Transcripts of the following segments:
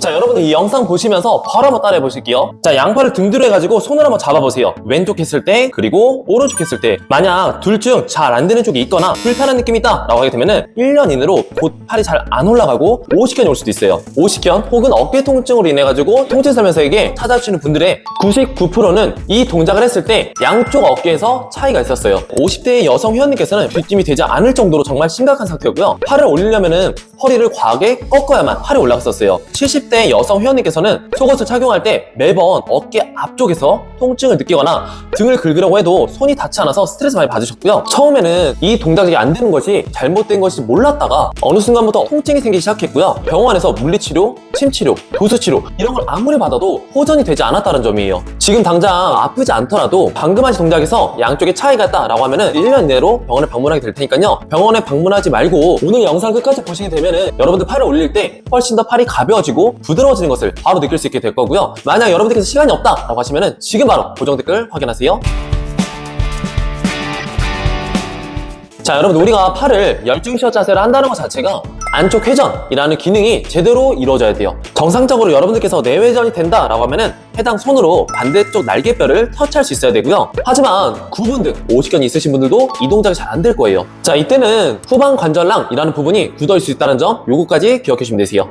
자, 여러분들 이 영상 보시면서 바로 한번 따라해 보실게요. 자, 양팔을 등 뒤로 해가지고 손을 한번 잡아보세요. 왼쪽 했을 때, 그리고 오른쪽 했을 때. 만약 둘 중 잘 안 되는 쪽이 있거나 불편한 느낌이 있다 라고 하게 되면은 1년 이내로 곧 팔이 잘 안 올라가고 오십견이 올 수도 있어요. 오십견 혹은 어깨 통증으로 인해 가지고 통증설명서에게 찾아주시는 분들의 99%는 이 동작을 했을 때 양쪽 어깨에서 차이가 있었어요. 50대의 여성 회원님께서는 뒷짐이 되지 않을 정도로 정말 심각한 상태였고요. 팔을 올리려면은 허리를 과하게 꺾어야만 팔이 올라갔었어요. 70대 여성 회원님께서는 속옷을 착용할 때 매번 어깨 앞쪽에서 통증을 느끼거나 등을 긁으려고 해도 손이 닿지 않아서 스트레스 많이 받으셨고요. 처음에는 이 동작이 안 되는 것이 잘못된 것이 몰랐다가 어느 순간부터 통증이 생기기 시작했고요. 병원에서 물리치료, 침치료, 도수치료 이런 걸 아무리 받아도 호전이 되지 않았다는 점이에요. 지금 당장 아프지 않더라도 방금 하신 동작에서 양쪽에 차이가 있다라고 하면은 1년 내로 병원에 방문하게 될 테니까요. 병원에 방문하지 말고 오늘 영상 끝까지 보시게 되면은 여러분들 팔을 올릴 때 훨씬 더 팔이 가벼워지고 부드러워지는 것을 바로 느낄 수 있게 될 거고요. 만약 여러분들께서 시간이 없다라고 하시면은 지금 바로 고정 댓글 확인하세요. 자, 여러분 우리가 팔을 열중시어 자세를 한다는 것 자체가 안쪽 회전이라는 기능이 제대로 이루어져야 돼요. 정상적으로 여러분들께서 내회전이 된다라고 하면은 해당 손으로 반대쪽 날개뼈를 터치할 수 있어야 되고요. 하지만 구분등, 오십견이 있으신 분들도 이 동작이 잘 안 될 거예요. 자, 이때는 후방 관절낭이라는 부분이 굳어있을 수 있다는 점 요거까지 기억해 주시면 되세요.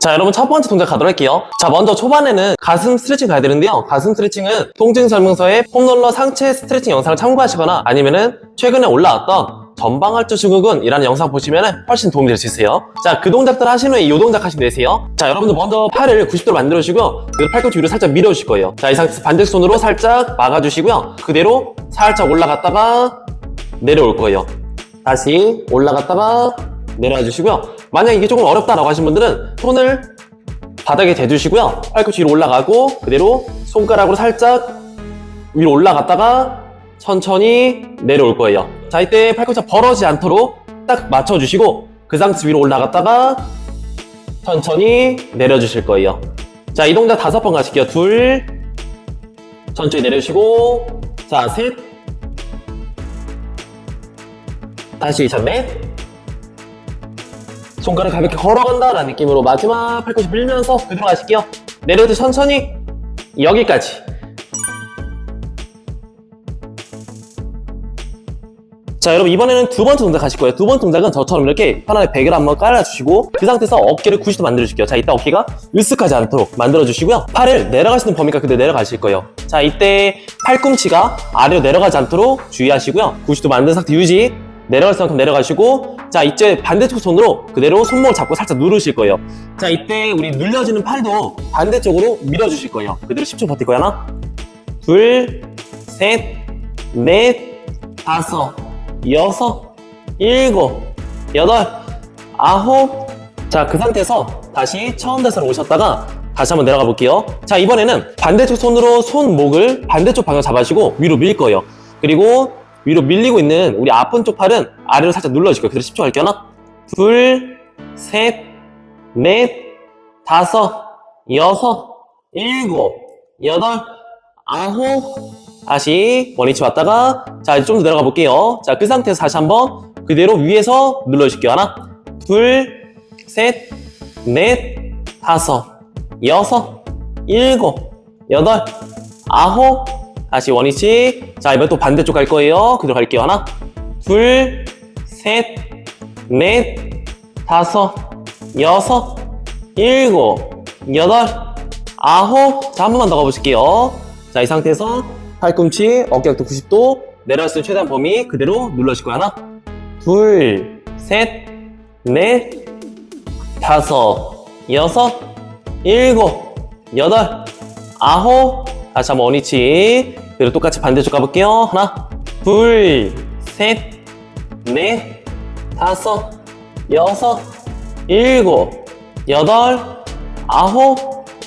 자, 여러분 첫 번째 동작 가도록 할게요. 자, 먼저 초반에는 가슴 스트레칭 가야 되는데요. 가슴 스트레칭은 통증 설명서에 폼롤러 상체 스트레칭 영상을 참고하시거나 아니면은 최근에 올라왔던 전방활주 증후군이라는 영상 보시면은 훨씬 도움이 될 수 있어요. 자, 그 동작들 하신 후에 이 동작 하시면 되세요. 자, 여러분들 먼저 팔을 90도로 만들어주시고요. 그리고 팔꿈치 위로 살짝 밀어주실 거예요. 자, 이 상태에서 반대손으로 살짝 막아주시고요. 그대로 살짝 올라갔다가 내려올 거예요. 다시 올라갔다가 내려와 주시고요. 만약 이게 조금 어렵다라고 하신 분들은 손을 바닥에 대주시고요. 팔꿈치 위로 올라가고 그대로 손가락으로 살짝 위로 올라갔다가 천천히 내려올 거예요. 자, 이때 팔꿈치가 벌어지지 않도록 딱 맞춰주시고 그 상태에서 위로 올라갔다가 천천히 내려주실 거예요. 자, 이 동작 5번 가실게요. 둘, 천천히 내려주시고, 자, 셋, 다시 자, 넷, 손가락 가볍게 걸어간다라는 느낌으로 마지막 팔꿈치 밀면서 그대로 가실게요. 내려도 천천히 여기까지. 자, 여러분 이번에는 두 번째 동작 하실 거예요. 두 번째 동작은 저처럼 이렇게 편하게 베개를 한번 깔아주시고 그 상태에서 어깨를 90도 만들어주실게요. 자, 이때 어깨가 으쓱하지 않도록 만들어주시고요. 팔을 내려가시는 범위가 그대로 내려가실 거예요. 자, 이때 팔꿈치가 아래로 내려가지 않도록 주의하시고요. 90도 만든 상태 유지. 내려갈 만큼 내려가시고, 자, 이제 반대쪽 손으로 그대로 손목을 잡고 살짝 누르실 거예요. 자, 이때 우리 눌려지는 팔도 반대쪽으로 밀어주실 거예요. 그대로 10초 버틸 거예요. 하나, 둘, 셋, 넷, 다섯, 여섯, 일곱, 여덟, 아홉. 자, 그 상태에서 다시 처음 자세로 오셨다가 다시 한번 내려가 볼게요. 자, 이번에는 반대쪽 손으로 손목을 반대쪽 방향 잡아주시고 위로 밀 거예요. 그리고 위로 밀리고 있는 우리 아픈 쪽 팔은 아래로 살짝 눌러줄 거예요. 그대로 10초 할게요. 하나, 둘, 셋, 넷, 다섯, 여섯, 일곱, 여덟, 아홉. 다시 원위치 왔다가 자, 이제 좀 더 내려가 볼게요. 자, 그 상태에서 다시 한번 그대로 위에서 눌러줄게요. 하나, 둘, 셋, 넷, 다섯, 여섯, 일곱, 여덟, 아홉. 다시 원위치. 자, 이번엔 또 반대쪽 갈 거예요. 그대로 갈게요. 하나, 둘, 셋, 넷, 다섯, 여섯, 일곱, 여덟, 아홉. 자, 한 번만 더 가보실게요. 자, 이 상태에서 팔꿈치 어깨 각도 90도 내려갈 수 있는 최대한 범위 그대로 눌러주실 거예요. 하나, 둘, 셋, 넷, 다섯, 여섯, 일곱, 여덟, 아홉. 다시 한번 원위치. 그리고 똑같이 반대쪽 가볼게요. 하나, 둘, 셋, 넷, 다섯, 여섯, 일곱, 여덟, 아홉.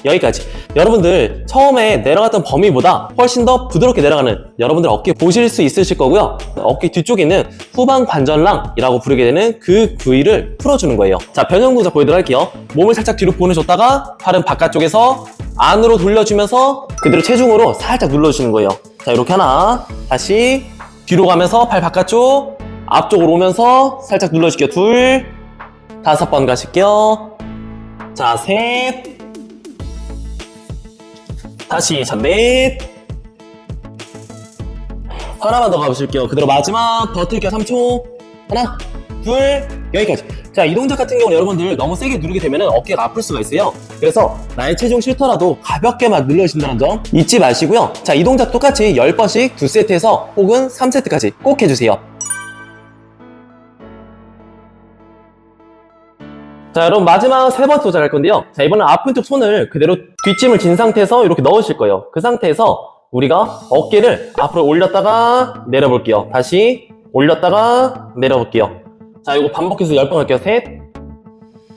여기까지. 여러분들 처음에 내려갔던 범위보다 훨씬 더 부드럽게 내려가는 여러분들 어깨 보실 수 있으실 거고요. 어깨 뒤쪽에 있는 후방 관절낭이라고 부르게 되는 그 부위를 풀어주는 거예요. 자, 변형 동작 보여드리도록 할게요. 몸을 살짝 뒤로 보내줬다가 팔은 바깥쪽에서 안으로 돌려주면서 그대로 체중으로 살짝 눌러주시는 거예요. 자, 이렇게 하나, 다시 뒤로 가면서 팔 바깥쪽, 앞쪽으로 오면서 살짝 눌러줄게요. 둘, 5번 가실게요. 자, 셋. 다시, 자, 넷. 하나만 더 가보실게요. 그대로 마지막 버틸게요. 3초. 하나, 둘, 여기까지. 자, 이 동작 같은 경우는 여러분들 너무 세게 누르게 되면 어깨가 아플 수가 있어요. 그래서 나의 체중 싫더라도 가볍게만 눌러주신다는 점 잊지 마시고요. 자, 이 동작 똑같이 10번씩 2세트에서 혹은 3세트까지 꼭 해주세요. 자, 여러분 마지막 3번째 도전할 건데요. 자, 이번엔 아픈 쪽 손을 그대로 뒷짐을 진 상태에서 이렇게 넣으실 거예요. 그 상태에서 우리가 어깨를 앞으로 올렸다가 내려볼게요. 다시 올렸다가 내려볼게요. 자, 이거 반복해서 10번 할게요. 셋,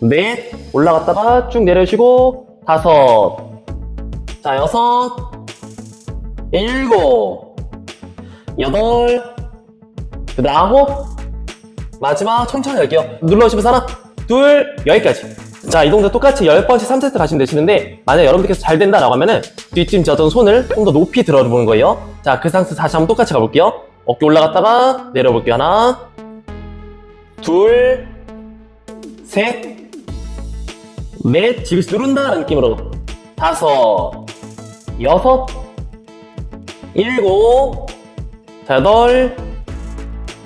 넷, 올라갔다가 쭉 내려주시고 5, 자, 6, 7, 8, 그다음 9, 마지막 천천히 할게요. 눌러주시면서 하나, 둘, 여기까지. 자, 이 동작 똑같이 10번씩 3세트 가시면 되시는데, 만약 여러분들께서 잘 된다라고 하면은 뒷짐 졌던 손을 좀 더 높이 들어보는 거예요. 자, 그 상태 다시 한번 똑같이 가볼게요. 어깨 올라갔다가 내려볼게요. 하나, 둘, 셋, 넷, 지그시 누른다는 느낌으로 5, 6, 7, 자, 8,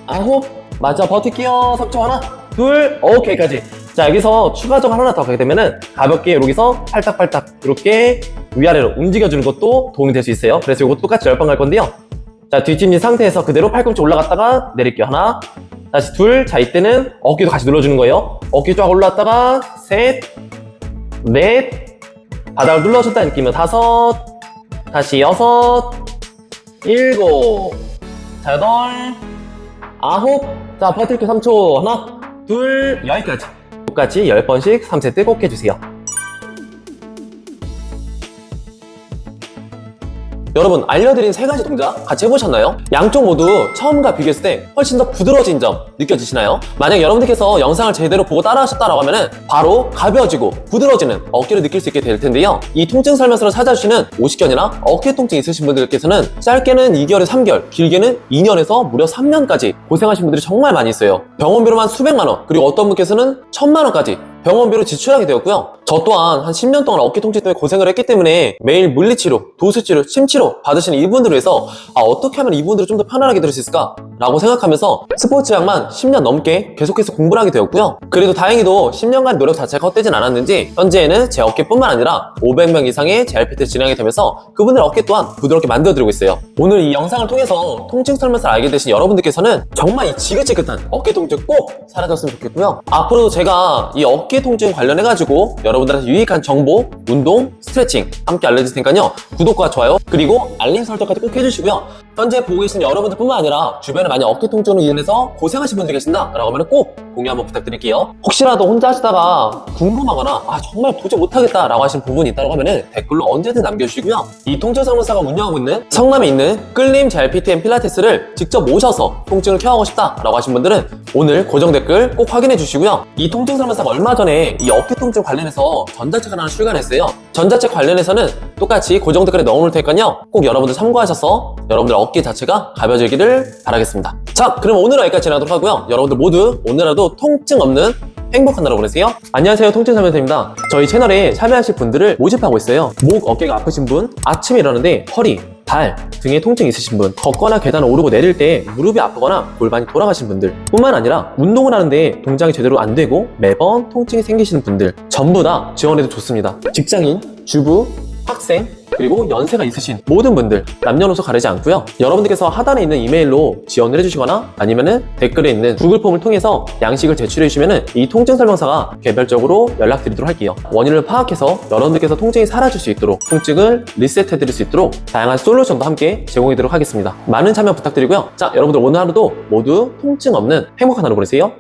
9, 마지막 버틸게요. 3초 하나, 둘, 오케이까지. 자, 여기서 추가적으로 하나 더 가게 되면은 가볍게 여기서 팔딱팔딱 이렇게 위아래로 움직여주는 것도 도움이 될 수 있어요. 그래서 이거 똑같이 10번 갈 건데요. 자, 뒷짐진 상태에서 그대로 팔꿈치 올라갔다가 내릴게요. 하나, 다시 둘, 자, 이때는 어깨도 같이 눌러주는 거예요. 어깨 쫙 올라왔다가 셋, 넷, 바닥을 눌러줬다는 느낌이면 5, 다시 6, 7, 자, 8, 9, 자, 버틸게요. 3초. 하나, 둘, 여기까지. 똑같이 10번씩 3세트 꼭 해주세요. 여러분, 알려드린 3가지 동작 같이 해보셨나요? 양쪽 모두 처음과 비교했을 때 훨씬 더 부드러워진 점 느껴지시나요? 만약 여러분들께서 영상을 제대로 보고 따라하셨다고 하면은 바로 가벼워지고 부드러워지는 어깨를 느낄 수 있게 될 텐데요. 이 통증 설명서를 찾아주시는 오십견이나 어깨 통증 있으신 분들께서는 짧게는 2개월에서 3개월, 길게는 2년에서 무려 3년까지 고생하신 분들이 정말 많이 있어요. 병원비로만 수백만 원, 그리고 어떤 분께서는 1000만 원까지 병원비로 지출하게 되었고요. 저 또한 한 10년 동안 어깨 통증 때문에 고생을 했기 때문에 매일 물리치료, 도수치료, 침치료 받으시는 이분들을 위해서 어떻게 하면 이분들을 좀 더 편안하게 들을 수 있을까? 라고 생각하면서 스포츠약만 10년 넘게 계속해서 공부를 하게 되었고요. 그래도 다행히도 10년간 노력 자체가 헛되진 않았는지 현재에는 제 어깨뿐만 아니라 500명 이상의 JRPT를 진행하게 되면서 그분들 어깨 또한 부드럽게 만들어드리고 있어요. 오늘 이 영상을 통해서 통증 설명서를 알게 되신 여러분들께서는 정말 이 지긋지긋한 어깨 통증 꼭 사라졌으면 좋겠고요. 앞으로도 제가 이 어깨 통증 관련해가지고 여러분들한테 유익한 정보, 운동, 스트레칭 함께 알려줄 테니까요. 구독과 좋아요 그리고 알림 설정까지 꼭 해주시고요. 현재 보고 계신 여러분들뿐만 아니라 주변에 만약 어깨 통증으로 인해서 고생하신 분들이 계신다 라고 하면 꼭 공유 한번 부탁드릴게요. 혹시라도 혼자 하시다가 궁금하거나 정말 도저히 못하겠다 라고 하신 부분이 있다고 하면 댓글로 언제든 남겨주시고요. 이 통증 설문사가 운영하고 있는 성남에 있는 끌림 JRPT 앤 필라테스를 직접 모셔서 통증을 케어하고 싶다 라고 하신 분들은 오늘 고정 댓글 꼭 확인해 주시고요. 이 통증 설문사가 얼마 전에 이 어깨 통증 관련해서 전자책을 하나 출간했어요. 전자책 관련해서는 똑같이 고정 댓글에 넣어놓을 테니까요. 꼭 여러분들 참고하셔서 여러분들 어깨 자체가 가벼워지기를 바라겠습니다. 자, 그럼 오늘은 여기까지 진행하도록 하고요. 여러분들 모두 오늘 하루도 통증 없는 행복한 하루 보내세요. 안녕하세요, 통증설명서입니다. 저희 채널에 참여하실 분들을 모집하고 있어요. 목, 어깨가 아프신 분, 아침에 일어나는데 허리, 발 등에 통증이 있으신 분, 걷거나 계단을 오르고 내릴 때 무릎이 아프거나 골반이 돌아가신 분들 뿐만 아니라 운동을 하는데 동작이 제대로 안 되고 매번 통증이 생기시는 분들 전부 다 지원해도 좋습니다. 직장인, 주부, 학생, 그리고 연세가 있으신 모든 분들 남녀노소 가리지 않고요. 여러분들께서 하단에 있는 이메일로 지원을 해주시거나 아니면은 댓글에 있는 구글 폼을 통해서 양식을 제출해 주시면은 이 통증 설명서가 개별적으로 연락드리도록 할게요. 원인을 파악해서 여러분들께서 통증이 사라질 수 있도록 통증을 리셋해 드릴 수 있도록 다양한 솔루션도 함께 제공해 드리도록 하겠습니다. 많은 참여 부탁드리고요. 자, 여러분들 오늘 하루도 모두 통증 없는 행복한 하루 보내세요.